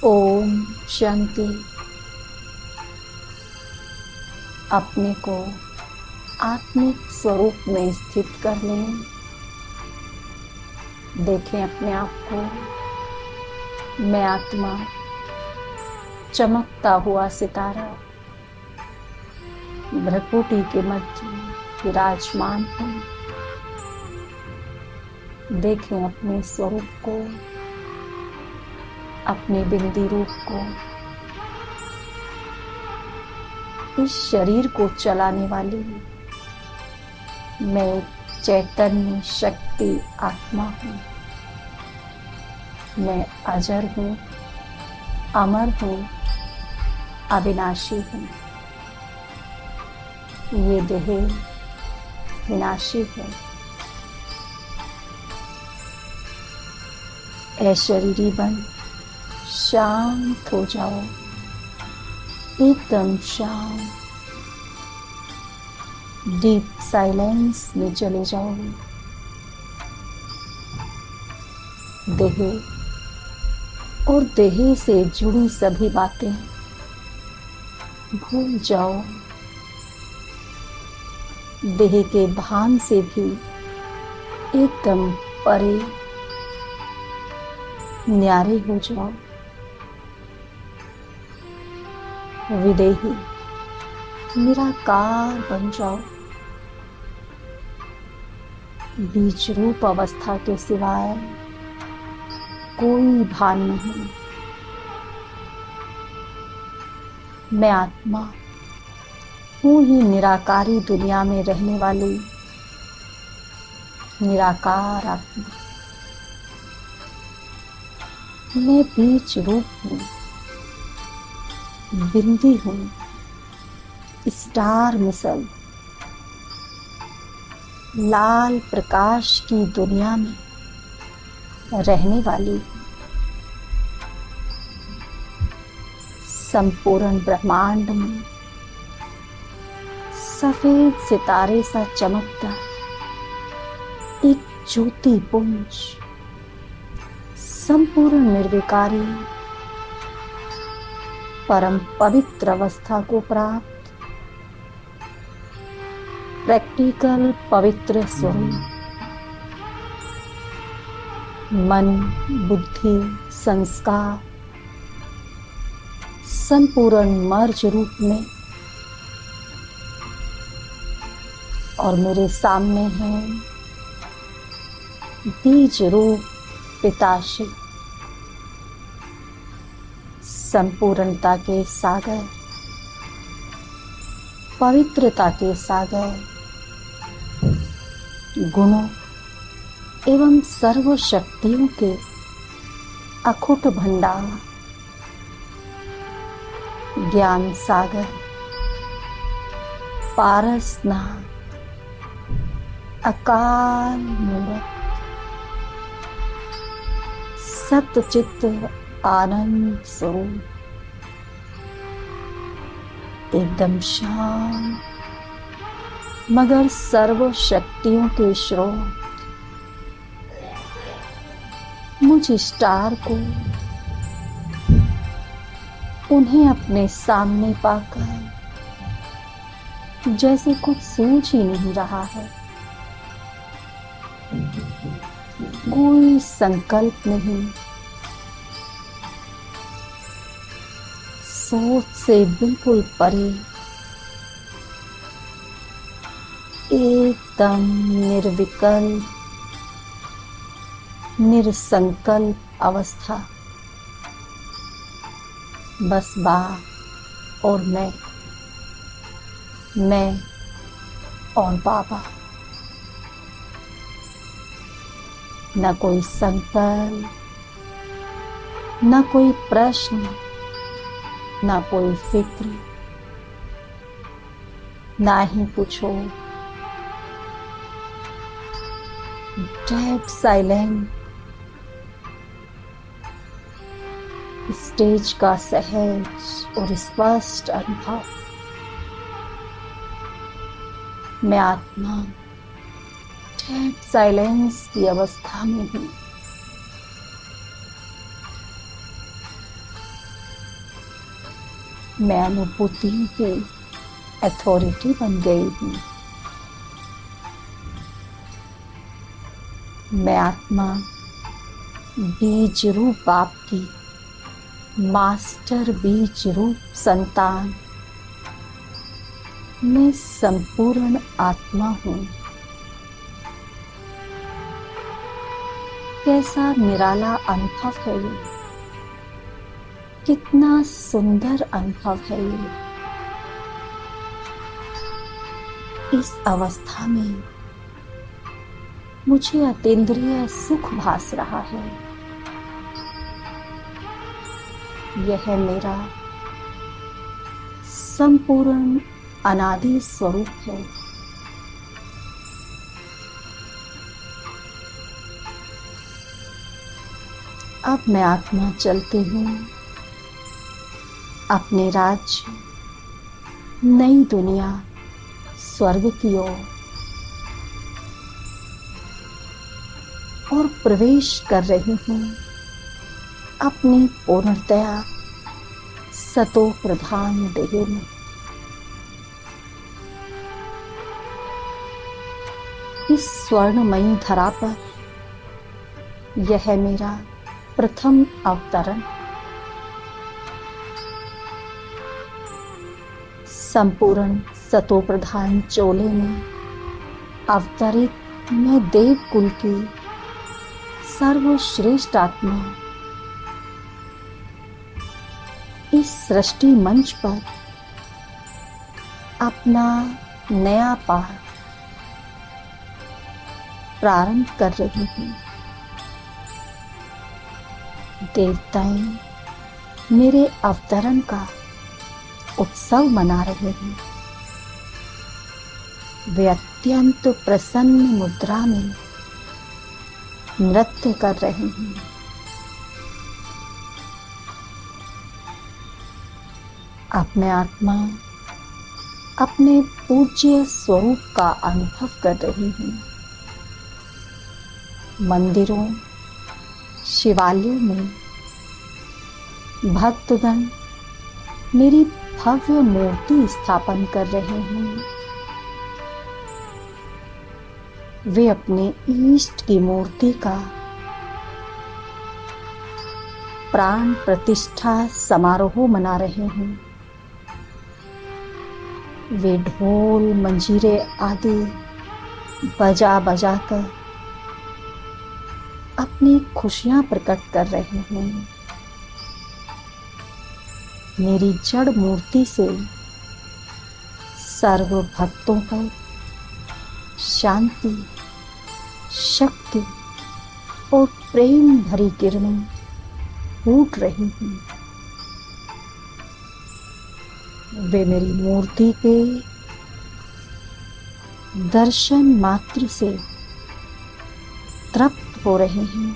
ओम शांति। अपने को आत्मिक स्वरूप में स्थित कर लें। देखें अपने आप को। मैं आत्मा, चमकता हुआ सितारा, भ्रकुटी के मध्य विराजमान हूँ। देखें अपने स्वरूप को, अपने बिंदी रूप को। इस शरीर को चलाने वाली मैं चैतन्य शक्ति आत्मा हूँ। मैं अजर हूँ, अमर हूँ, अविनाशी हूँ। ये देह विनाशी है। ऐ शरीरी बन शांत हो जाओ, एकदम शांत। डीप साइलेंस में चले जाओ। देह और देह से जुड़ी सभी बातें भूल जाओ। देह के भान से भी एकदम परे न्यारे हो जाओ। विदेही निराकार बन जाओ। बीज रूप अवस्था के सिवाय कोई भान नहीं। मैं आत्मा हूँ ही निराकारी दुनिया में रहने वाली निराकार आत्मा। मैं बीज रूप हूँ, बिंदी हूँ, स्टार मिसल लाल प्रकाश की दुनिया में रहने वाली संपूर्ण ब्रह्मांड में सफेद सितारे सा चमकता एक ज्योति पुंज, संपूर्ण निर्विकारी परम पवित्र अवस्था को प्राप्त प्रैक्टिकल पवित्र स्वरूप। मन, बुद्धि, संस्कार संपूर्ण मर्ज रूप में और मेरे सामने है बीज रूप पिताश्री, संपूर्णता के सागर, पवित्रता के सागर, गुणों एवं सर्व शक्तियों के अखुट भंडार, ज्ञान सागर, पारसनाथ, अकाल मूरत, सतचित्त आनंद स्वरूप, एकदम शांत मगर सर्व शक्तियों के स्रोत। मुझ स्टार को उन्हें अपने सामने पाकर जैसे कुछ सूझ ही नहीं रहा है। कोई संकल्प नहीं, सोच से बिल्कुल परे एकदम निर्विकल्प निरसंकल्प अवस्था। बस बाप और मैं और बाबा। न कोई संकल्प, न कोई प्रश्न, न कोई फिक्र, ना ही पूछो। डेड साइलेंट स्टेज का सहज और स्पष्ट अनुभव। मैं आत्मा डेड साइलेंस की अवस्था में हूँ। मैं अनुभूति की अथॉरिटी बन गई हूँ। मैं आत्मा बीज रूप बाप की मास्टर बीज रूप संतान, मैं संपूर्ण आत्मा हूँ। कैसा निराला अनुभव है ये, कितना सुंदर अनुभव है ये। इस अवस्था में मुझे अतीन्द्रिय सुख भास रहा है। यह मेरा संपूर्ण अनादि स्वरूप है। अब मैं आत्मा चलती हूँ अपने राज्य, नई दुनिया, स्वर्ग की ओर, और प्रवेश कर रही हूँ अपनी पूर्णतया सतो प्रधान देह में। इस स्वर्णमयी धरा पर यह मेरा प्रथम अवतरण। संपूर्ण सतो प्रधान चोले में अवतरित मैं देव कुल की सर्वश्रेष्ठ आत्मा इस सृष्टि मंच पर अपना नया पाठ प्रारंभ कर रही हूँ। देवताएं मेरे अवतरण का उत्सव मना रहे हैं। वे अत्यंत प्रसन्न मुद्रा में नृत्य कर रहे हैं। अब मैं आत्मा अपने पूज्य स्वरूप का अनुभव कर रही हूँ। मंदिरों, शिवालयों में भक्तगण मेरी भव्य मूर्ति स्थापन कर रहे हैं। वे अपने इष्ट की मूर्ति का प्राण प्रतिष्ठा समारोह मना रहे हैं। वे ढोल, मंजीरे आदि बजा बजा कर अपनी खुशियां प्रकट कर रहे हैं। मेरी जड़ मूर्ति से सर्व भक्तों पर शांति, शक्ति और प्रेम भरी किरणें फूट रही हैं। वे मेरी मूर्ति के दर्शन मात्र से तृप्त हो रहे हैं।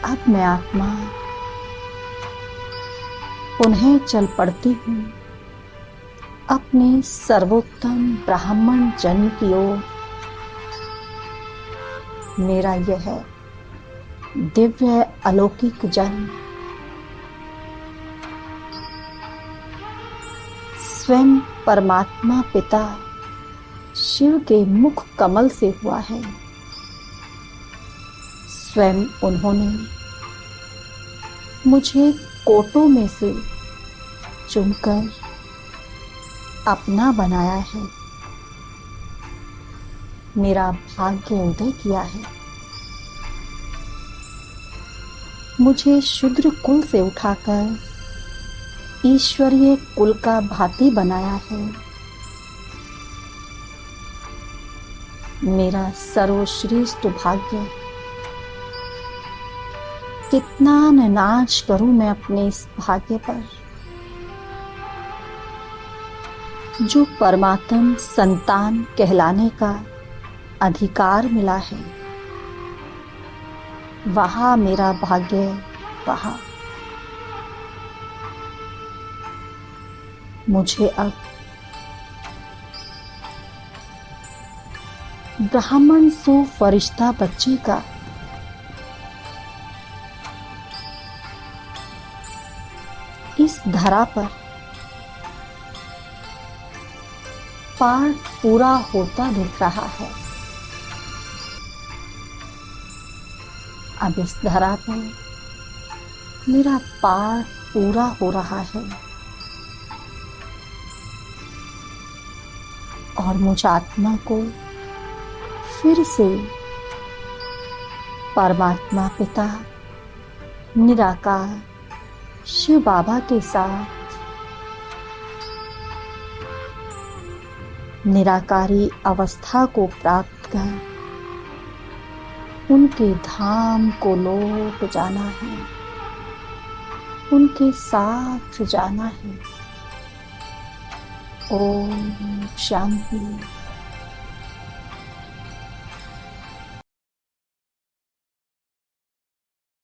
अब मैं आत्मा पुनः चल पड़ती हूँ अपने सर्वोत्तम ब्राह्मण जन्म की ओर। मेरा यह दिव्य अलौकिक जन्म स्वयं परमात्मा पिता शिव के मुख कमल से हुआ है। स्वयं उन्होंने मुझे कोटों में से चुनकर अपना बनाया है। मेरा भाग्य उदय किया है। मुझे शूद्र कुल से उठाकर ईश्वरीय कुल का भांति बनाया है। मेरा सर्वश्रेष्ठ भाग्य। कितना न नाच करूं मैं अपने इस भाग्य पर, जो परमात्म संतान कहलाने का अधिकार मिला है। वहाँ मेरा भाग्य, वहाँ मुझे अब ब्राह्मण सो फरिश्ता बच्चे का इस धरा पर पाठ पूरा होता दिख रहा है। अब इस धरा पर मेरा पाठ पूरा हो रहा है और मुझ आत्मा को फिर से परमात्मा पिता निराकार शिव बाबा के साथ निराकारी अवस्था को प्राप्त कर उनके धाम को लौट जाना है, उनके साथ जाना है। ओम शांति।